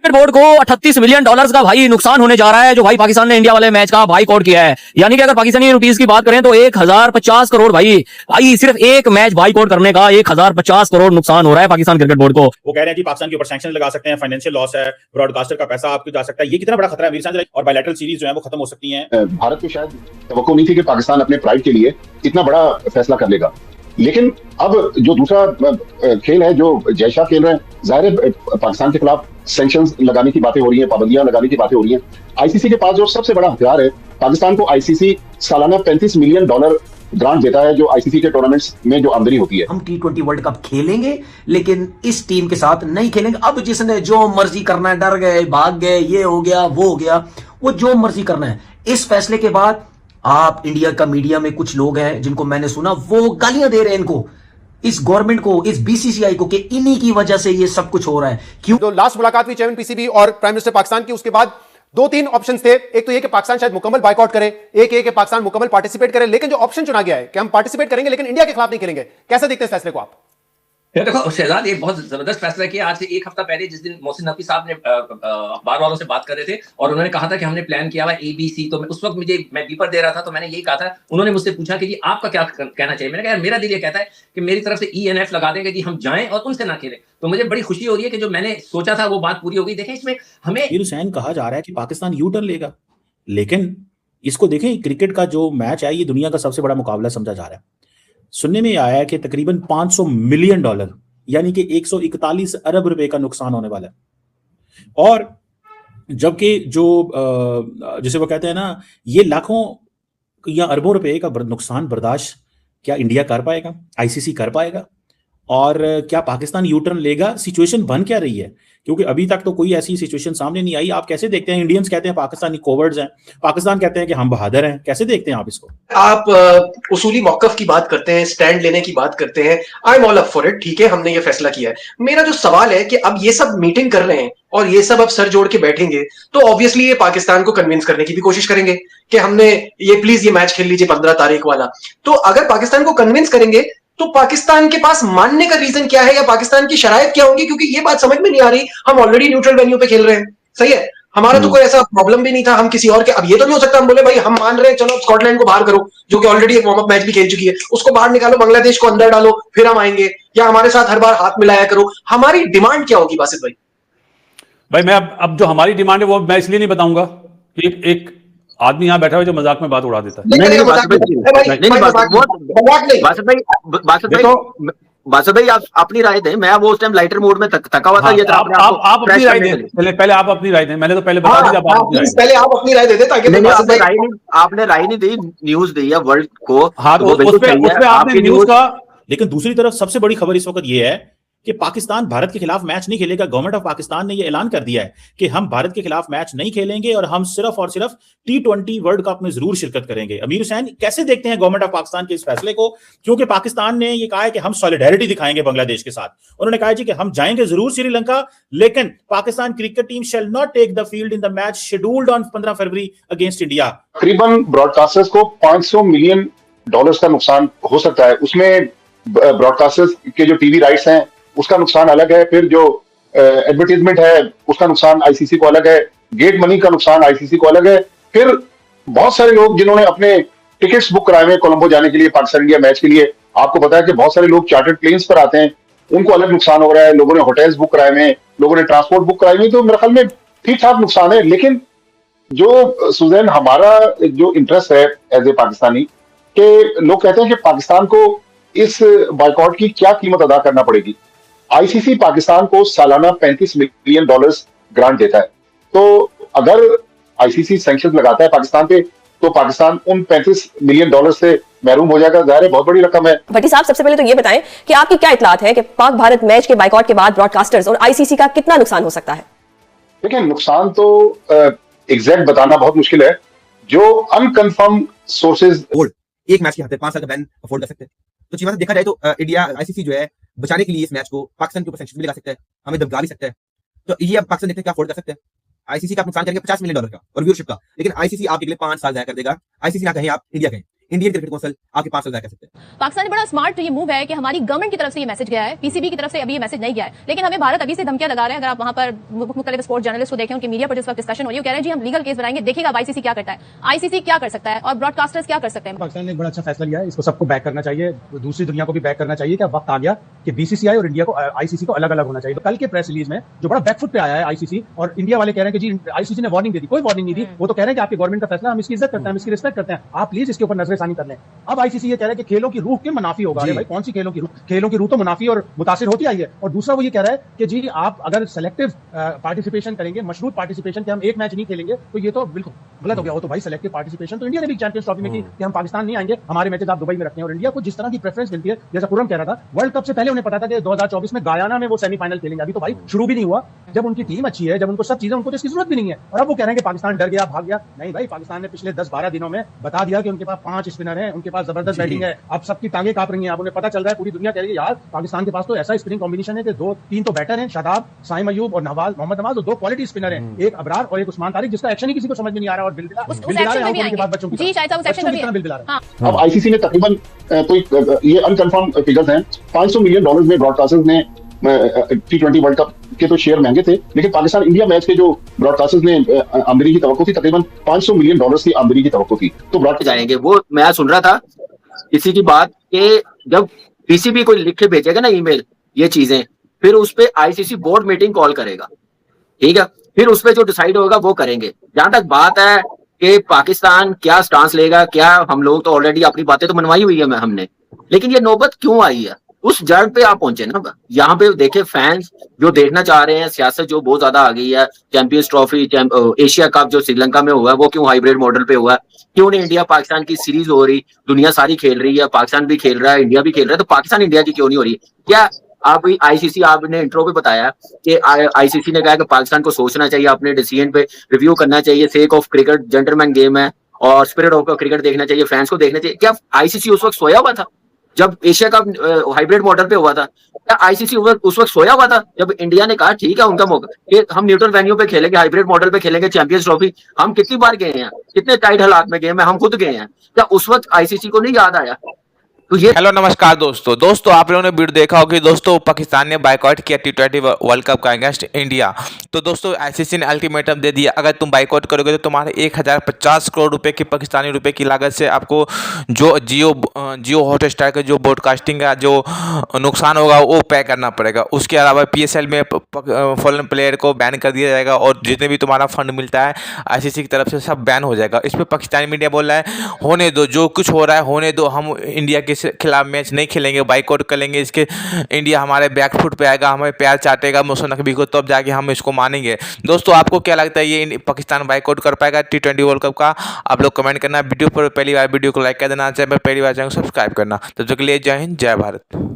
Cricket board को $38 million का भाई नुकसान होने जा रहा है, जो भाई पाकिस्तान ने इंडिया वाले मैच का बाइकआउट किया है। यानी कि अगर पाकिस्तानी रुपीस की बात करें तो 1050 करोड़ भाई सिर्फ एक मैच बाइकआउट करने का 1050 करोड़ नुकसान हो रहा है पाकिस्तान क्रिकेट बोर्ड को। वो कह रहे हैं कि पाकिस्तान के ऊपर सैंक्शन लगा सकते हैं, फाइनेंशियल लॉस है, ब्रॉडकास्टर का पैसा आपको जा सकता है। ये कितना बड़ा खतरा है मीर साहब? और बायलैटरल सीरीज जो है वो खत्म हो सकती है। भारत को शायद तवक्को नहीं थी कि पाकिस्तान अपने प्राइड के लिए इतना बड़ा फैसला कर लेगा, लेकिन अब जो दूसरा खेल है जो जयशाह खेल रहे हैं, जाहिर है पाकिस्तान के खिलाफ सैंक्शंस लगाने की बातें हो रही हैं, पाबंदियां लगाने की बातें हो रही हैं। आईसीसी के पास जो सबसे बड़ा हथियार है, पाकिस्तान को आईसीसी सालाना $35 मिलियन ग्रांट देता है, जो आईसीसी के टूर्नामेंट्स में जो आमदनी होती है। हम T20 वर्ल्ड कप खेलेंगे, लेकिन इस टीम के साथ नहीं खेलेंगे। अब जिसने जो मर्जी करना है, डर गए, भाग गए, ये हो गया, वो हो गया, वो जो मर्जी करना है। इस फैसले के बाद आप इंडिया का मीडिया में कुछ लोग हैं जिनको मैंने सुना, वो गालियां दे रहे हैं इनको, इस गवर्नमेंट को, इस बीसीसीआई को, कि इन्हीं की वजह से ये सब कुछ हो रहा है। क्यों? तो लास्ट मुलाकात हुई चेयरमैन पीसीबी और प्राइम मिनिस्टर पाकिस्तान की, उसके बाद 2-3 ऑप्शन थे। एक तो ये कि पाकिस्तान शायद मुकम्मल बाइकआउट करे, एक ये कि पाकिस्तान मुकम्मल पार्टिसिपेट करे, लेकिन जो ऑप्शन चुना गया है कि हम पार्टिसिपेट करेंगे लेकिन इंडिया के खिलाफ नहीं खेलेंगे, कैसे देखते हैं इस फैसले को आप? देखो शहजाद, एक बहुत जबरदस्त फैसला किया। आज से एक हफ्ता पहले जिस दिन मोहसिन नकवी साहब ने अखबार वालों से बात कर रहे थे और उन्होंने कहा था कि हमने प्लान किया हुआ ABC, तो उस वक्त मैं बीपर दे रहा था, तो मैंने यही कहा था। उन्होंने मुझसे पूछा कि जी आपका क्या कहना चाहिए। मैंने कहा यार मेरा दिल ये कहता है कि मेरी तरफ से ENF लगा देंगे जी, हम जाएं और उनसे ना खेलें। तो मुझे बड़ी खुशी हो रही है कि जो मैंने सोचा था वो बात पूरी हो गई। देखें, इसमें हमें हुसैन कहा जा रहा है कि पाकिस्तान यू टर्न लेगा, लेकिन इसको देखें, क्रिकेट का जो मैच है ये दुनिया का सबसे बड़ा मुकाबला समझा जा रहा है। सुनने में आया है कि तकरीबन $500 मिलियन यानी कि 141 अरब रुपए का नुकसान होने वाला है। और जबकि जो जिसे वो कहते हैं ना, ये लाखों या अरबों रुपए का नुकसान बर्दाश्त क्या इंडिया कर पाएगा, आईसीसी कर पाएगा? और क्या पाकिस्तान यू टर्न लेगा? सिचुएशन बन क्या रही है? क्योंकि अभी तक तो कोई ऐसी सिचुएशन सामने नहीं आई। आप कैसे देखते हैं? इंडियंस कहते हैं पाकिस्तानी कोवर्ड्स हैं, पाकिस्तान कहते हैं कि हम बहादुर हैं। कैसे देखते हैं आप इसको? आप उसूली मौकफ की बात करते हैं, स्टैंड लेने की बात करते हैं। I am all up for it, ठीक है, हमने ये फैसला किया है। मेरा जो सवाल है कि अब ये सब मीटिंग कर रहे हैं और ये सब अब सर जोड़ के बैठेंगे, तो ऑब्वियसली ये पाकिस्तान को कन्विंस करने की भी कोशिश करेंगे कि हमने ये प्लीज ये मैच खेल लीजिए 15 तारीख वाला। तो अगर पाकिस्तान को कन्विंस करेंगे तो पाकिस्तान के पास मानने का रीजन क्या है, या पाकिस्तान की शरायत क्या होंगी? क्योंकि ये बात समझ में नहीं आ रही। हम ऑलरेडी न्यूट्रल वेन्यू पे खेल रहे हैं, सही है, हमारा तो कोई ऐसा प्रॉब्लम भी नहीं था। हम किसी और के, अब ये तो नहीं हो सकता हम बोले भाई हम मान रहे हैं, चलो स्कॉटलैंड को बाहर करो जो कि ऑलरेडी एक वार्म अप मैच भी खेल चुकी है, उसको बाहर निकालो, बांग्लादेश को अंदर डालो, फिर हम आएंगे, या हमारे साथ हर बार हाथ मिलाया करो। हमारी डिमांड क्या होगी बासित भाई? भाई मैं अब जो हमारी डिमांड है वो मैं इसलिए नहीं बताऊंगा कि एक आदमी यहाँ बैठा हुआ जो मजाक में बात उड़ा देता है। बासत भाई आप अपनी राय दें। मैं वो उस टाइम लाइटर मोड में थका हुआ था। ये आप अपनी राय दें, पहले आप अपनी राय दें। मैंने तो पहले बता दिया, पहले आप अपनी राय दे दें ताकि आपने राय नहीं दी, न्यूज दी है वर्ल्ड को। हाँ, तो उस पे आपने न्यूज का। लेकिन दूसरी तरफ सबसे बड़ी खबर इस वक्त ये है कि पाकिस्तान भारत के खिलाफ मैच नहीं खेलेगा। गवर्नमेंट ऑफ पाकिस्तान ने यह ऐलान कर दिया है कि हम भारत के खिलाफ मैच नहीं खेलेंगे और हम सिर्फ और सिर्फ T20 वर्ल्ड कप में जरूर शिरकत करेंगे। अमीर हुसैन, कैसे देखते हैं गवर्नमेंट ऑफ पाकिस्तान के इस फैसले को? क्योंकि पाकिस्तान ने यह कहा है कि हम सॉलिडेरिटी दिखाएंगे बांग्लादेश के साथ। उन्होंने कहा जी कि हम जाएंगे जरूर श्रीलंका, लेकिन Pakistan cricket team shall not take the field in the match scheduled on 15 February against India. तकरीबन ब्रॉडकास्टर्स को $500 मिलियन का नुकसान हो सकता है। उसमें ब्रॉडकास्टर्स के जो टीवी राइट्स हैं उसका नुकसान अलग है, फिर जो एडवर्टीजमेंट है उसका नुकसान आईसीसी को अलग है, गेट मनी का नुकसान आईसीसी को अलग है, फिर बहुत सारे लोग जिन्होंने अपने टिकट्स बुक कराए हुए कोलंबो जाने के लिए, पाकिस्तान इंडिया मैच के लिए, आपको पता है कि बहुत सारे लोग चार्टर्ड प्लेन्स पर आते हैं, उनको अलग नुकसान हो रहा है। लोगों ने होटल्स बुक कराए हुए, लोगों ने ट्रांसपोर्ट बुक कराई हुई, तो मेरे ख्याल में ठीक ठाक नुकसान है। लेकिन जो सुजैन हमारा जो इंटरेस्ट है एज ए पाकिस्तानी, के लोग कहते हैं कि पाकिस्तान को इस बाइकआउट की क्या कीमत अदा करना पड़ेगी। आईसीसी पाकिस्तान को सालाना $35 मिलियन ग्रांट देता है, तो अगर आईसीसी सैंक्शन लगाता है पाकिस्तान पे, तो पाकिस्तान उन $35 मिलियन से महरूम हो जाएगा। जाहिर है बहुत बड़ी रकम है। भट्टी साहब, सबसे पहले तो ये बताएं कि आपकी क्या इतलात है कि पाक भारत मैच के बाइकआउट के बाद ब्रॉडकास्टर्स और आईसीसी का कितना नुकसान हो सकता है? देखिए, नुकसान तो एग्जैक्ट बताना बहुत मुश्किल है। जो अनकन्फर्म सोर्सेज, एक मैच के हाथ 5 साल का बैन अफोर्ड कर सकते हैं, तो चीज़ देखा जाए तो इंडिया आईसीसी जो है बचाने के लिए इस मैच को पाकिस्तान के ऊपर सैंक्शन भी लगा सकता है, हमें दबका भी सकता है। तो ये अब पाकिस्तान देखते हैं क्या अफोर्ड कर सकते हैं। आईसीसी का नुकसान करेंगे $50 मिलियन का और व्यूअरशिप का, लेकिन आईसीसी आपके लिए 5 साल जाया कर देगा। आईसीसी ना कहें आप इंडिया कहें, इंडियन क्रिकेट काउंसिल आपके 5 साल कह सकते हैं। पाकिस्तान में बड़ा स्मार्ट ये मूव है कि हमारी गवर्नमेंट की तरफ से ये मैसेज गया है, पीसीबी की तरफ से अभी ये मैसेज नहीं गया है, लेकिन हमें भारत अभी से धमकियां लगा रहे हैं। अगर आप वहां पर मुख्तलिफ स्पोर्ट्स जर्नलिस्ट को देखें, उनके मीडिया पर जिस वक्त डिस्कशन हो रही है, कह रहे हैं जी हम लीगल केस बनाएंगे, देखिएगा अब आईसीसी क्या करता है, आईसीसी क्या कर सकता है और ब्रॉडकास्टर्स क्या कर सकते हैं। पाकिस्तान ने एक बड़ा अच्छा फैसला लिया है, इसको सबको बैक करना चाहिए, दूसरी दुनिया को भी बैक करना चाहिए। क्या वक्त आ गया कि बीसीसीआई और इंडिया को आईसीसी को अलग अलग होना चाहिए। तो कल के प्रेस रिलीज में जो बड़ा बैकफुट पे आया है आईसीसी, और इंडिया वाले कह रहे हैं कि जी आईसीसी ने वार्निंग दे दी, कोई वार्निंग नहीं दी। वो तो कह रहे हैं कि आपकी गवर्नमेंट का फैसला, हम इसकी इज्जत करते हैं, हम इसकी रिस्पेक्ट करते हैं, आप प्लीज इसके ऊपर नजरसानी कर लें। अब आईसीसी ये कह रहा है कि खेलों की रूह के मुनाफी होगा। अरे भाई कौन सी खेलों की रूह? खेलों की रूह तो मुनाफी और मुतासिर होती आई है। और दूसरा वो ये कह रहा है कि जी आप अगर सेलेक्टिव पार्टिसिपेशन करेंगे, मशरूत पार्टिसिपेशन, कि हम एक मैच नहीं खेलेंगे, तो ये तो बिल्कुल गलत हो गया। वो तो भाई सेलेक्टिव पार्टिसिपेशन तो इंडिया ने भी चैंपियंस ट्रॉफी में की कि हम पाकिस्तान नहीं आएंगे, हमारे मैचेस आप दुबई में रखते हैं। और इंडिया को जिस तरह की प्रेफरेंस मिलती है, जैसा खुर्रम कह रहा था, वर्ल्ड कप से पहले उन्हें पता था कि 2024 में गायाना में वो सेमीफाइनल खेलेंगे। अभी तो भाई शुरू भी नहीं हुआ। जब उनकी टीम अच्छी है, जब उनको सब चीजें, उनको तो इसकी जरूरत भी नहीं है। और अब वो कह रहे हैं कि पाकिस्तान डर गया, भाग गया। नहीं भाई, पाकिस्तान ने पिछले 10-12 दिनों में बता दिया कि उनके पास 5 स्पिनर हैं, उनके पास जबरदस्त बैटिंग है। अब सबकी टांगे कांप रही हैं। अब उन्हें पता चल रहा है, पूरी दुनिया कह रही है यार पाकिस्तान के पास तो ऐसा स्पिनिंग कॉम्बिनेशन है कि 2-3 तो बैटर हैं, शादाब, साइम अयूब और मोहम्मद नवाज, और 2 क्वालिटी स्पिनर हैं, एक अबरार और एक उस्मान तारिक, जिसका एक्शन ही किसी को समझ में नहीं आ रहा। और बिल दिला रहे हैं बाद बच्चों की जी, शायद उस सेक्शन में बिल दिला रहे हैं। अब आईसीसी ने तकरीबन कोई ये अनकंफर्म फिगर्स हैं, $500 मिलियन में ब्रॉडकास्टर्स ने T20 वर्ल्ड कप के तो शेयर महंगे थे, लेकिन पाकिस्तान इंडिया मैच के जो ब्रॉडकास्टर्स ने आमदनी की तवक्को थी, तकरीबन $500 मिलियन की आमदनी की तवक्को थी। तो ब्रॉडकास्ट जाएंगे वो, मैं सुन रहा था किसी की बात कि जब पीसीबी को लिख के भेजेगा ना ईमेल ये चीजें, फिर उस पे आईसीसी बोर्ड मीटिंग कॉल करेगा, ठीक है, फिर उस पे जो डिसाइड होगा वो करेंगे। जहां तक बात है कि पाकिस्तान क्या स्टांस लेगा, क्या, हम लोग तो ऑलरेडी अपनी बातें तो मनवाई हुई है हमने, लेकिन ये नौबत क्यों आई है, उस जड़ पे आप पहुंचे ना। यहाँ पे देखे फैंस जो देखना चाह रहे हैं, सियासत जो बहुत ज्यादा आ गई है, चैंपियंस ट्रॉफी, एशिया कप जो श्रीलंका में हुआ है वो क्यों हाइब्रिड मॉडल पे हुआ है, क्यों नहीं इंडिया पाकिस्तान की सीरीज हो रही, दुनिया सारी खेल रही है, पाकिस्तान भी खेल रहा है, इंडिया भी खेल रहा है, तो पाकिस्तान इंडिया की क्यों नहीं हो रही? क्या आप आईसीसी, आपने इंट्रो पे बताया कि आईसीसी ने कहा कि पाकिस्तान को सोचना चाहिए, अपने डिसीजन पे रिव्यू करना चाहिए, sake of cricket gentleman game है और स्पिरिट ऑफ क्रिकेट देखना चाहिए, फैंस को देखना चाहिए। क्या आईसीसी उस वक्त सोया हुआ था जब एशिया कप हाइब्रिड मॉडल पे हुआ था? क्या आईसीसी उस वक्त सोया हुआ था जब इंडिया ने कहा ठीक है उनका मौका कि हम न्यूट्रल वेन्यू पे खेलेंगे, हाइब्रिड मॉडल पे खेलेंगे चैंपियंस ट्रॉफी? हम कितनी बार गए हैं, कितने टाइट हालात में गए हैं, हम खुद गए हैं। क्या उस वक्त आईसीसी को नहीं याद आया? तो ये हेलो नमस्कार दोस्तों आप लोगों ने वीडियो देखा होगा कि दोस्तों पाकिस्तान ने बाइकआउट किया T20 वर्ल्ड कप का अगेंस्ट इंडिया। तो दोस्तों आईसीसी ने अल्टीमेटम दे दिया, अगर तुम बाइकआउट करोगे तो तुम्हारे 1050 करोड़ रुपए की पाकिस्तानी रुपए की लागत से आपको जो जियो हॉटस्टार का जो ब्रॉडकास्टिंग का जो नुकसान होगा वो पे करना पड़ेगा। उसके अलावा PSL में फॉरेन प्लेयर को बैन कर दिया जाएगा और जितने भी तुम्हारा फंड मिलता है आईसीसी की तरफ से सब बैन हो जाएगा। इस पर पाकिस्तानी मीडिया बोल रहा है होने दो, जो कुछ हो रहा है होने दो, हम इंडिया के खिलाफ मैच नहीं खेलेंगे, बाइकआउट करेंगे, इसके इंडिया हमारे बैकफुट पे आएगा, हमें प्यार चाटेगा मोहसिन नकवी को, तब जाके हम इसको मानेंगे। दोस्तों आपको क्या लगता है ये पाकिस्तान बाइकआउट कर पाएगा T20 वर्ल्ड कप का? आप लोग कमेंट करना। वीडियो पर पहली बार वीडियो को लाइक कर देना, चैनल पर पहली बार चैनल को सब्सक्राइब करना। तब तक के लिए जय हिंद, जय भारत।